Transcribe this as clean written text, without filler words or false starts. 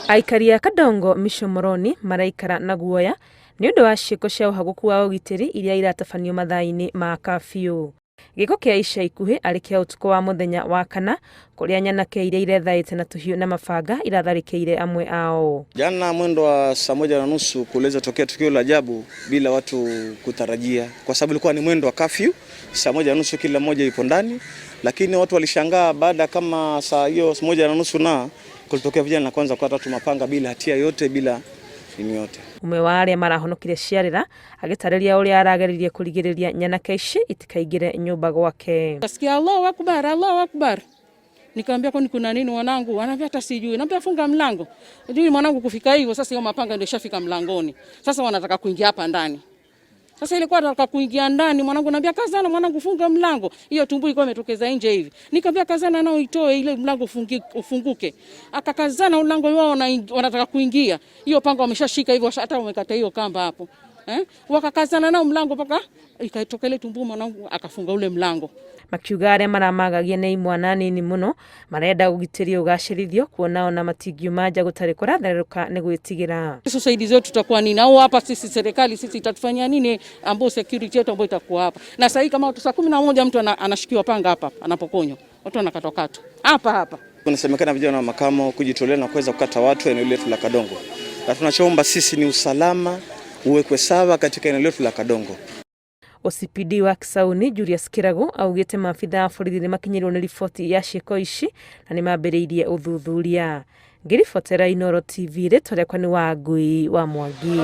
Aikari a Kadongo Mishomoroni maraikara na guoya ni undu wa ciiko cia uhaguku wa ugitiri iria iratabanio mathaa-ini ma kafiu. Giko kia ica ikuhi ari kia utuko wa muthenya wa kana kuria nyanake iria irethaite na tuhiu na mabanga iratharikeire amwe ao. Jana mwendo wa saa 1:30 kuleza tokea tukio la ajabu bila watu kutarajia, kwa sababu ilikuwa ni mwendo wa kafyu, saa 1:30 kila mmoja yupo ndani, lakini watu walishangaa baada kama saa hiyo 1:30 na kulitokea vijana kwanza kwa tatu mapanga bila hatia yote, bila nini yote. Umwe wa aria marahonokire ciarira agitareria uria arageririe kurigiriria nyanake ici itikaingire nyumba gwake. Nasikia Allahu Akbar, Allahu Akbar. Nikamwambia kwani kuna nini mwanangu? Anambia hata sijui. Naambia funga mlango. Ndio mwanangu kufika hivyo sasa hiyo mapanga ndio ishafika mlangoni. Sasa wanataka kuingia hapa ndani. Sasa ilikuwa anataka kuingia ndani, mwanangu anambia kazana mwanangu funga mlango. Hiyo tumbu ilikuwa imetokeza nje hivi. Nikamwambia kazana nao itoe ile mlango ufunguke. Akakazana mlango wao wanataka kuingia. Hiyo panga wameshashika hivyo hata wamekata hiyo kamba hapo. Wakakazana nao mlango paka ikaitoka ile tumbu mwanangu akafunga ule mlango. Makiuga aria maramagagia ni mwana nini muno marenda ugitiri ugacirithio kuona ona matingiuma nja gutari kuratherũka ni gwitigira. Society zetu tutakuwa nini au hapa sisi serikali sisi itatufanyia nini ambao security yetu ambayo itakuwa hapa. Na sasa kama saa 11 mtu anashikiwa panga hapa anapokonywa. Watu wanakatokata. Hapa. Kunasemekana vijana wa makamo kujitolea na kuweza kukata watu eneo letu la Kadongo. Na tunachoomba sisi ni usalama uwekwe sawa katika eneo letu la Kadongo. OCPD wa Kisauni Julius Kirago augite maafitha a borithi ni makinyirwo ni riboti ya ciiko ici na ni mambiriirie uthuthuria. Ngiribotera Inooro TV ritore kwani wa ngui wa Mwangi.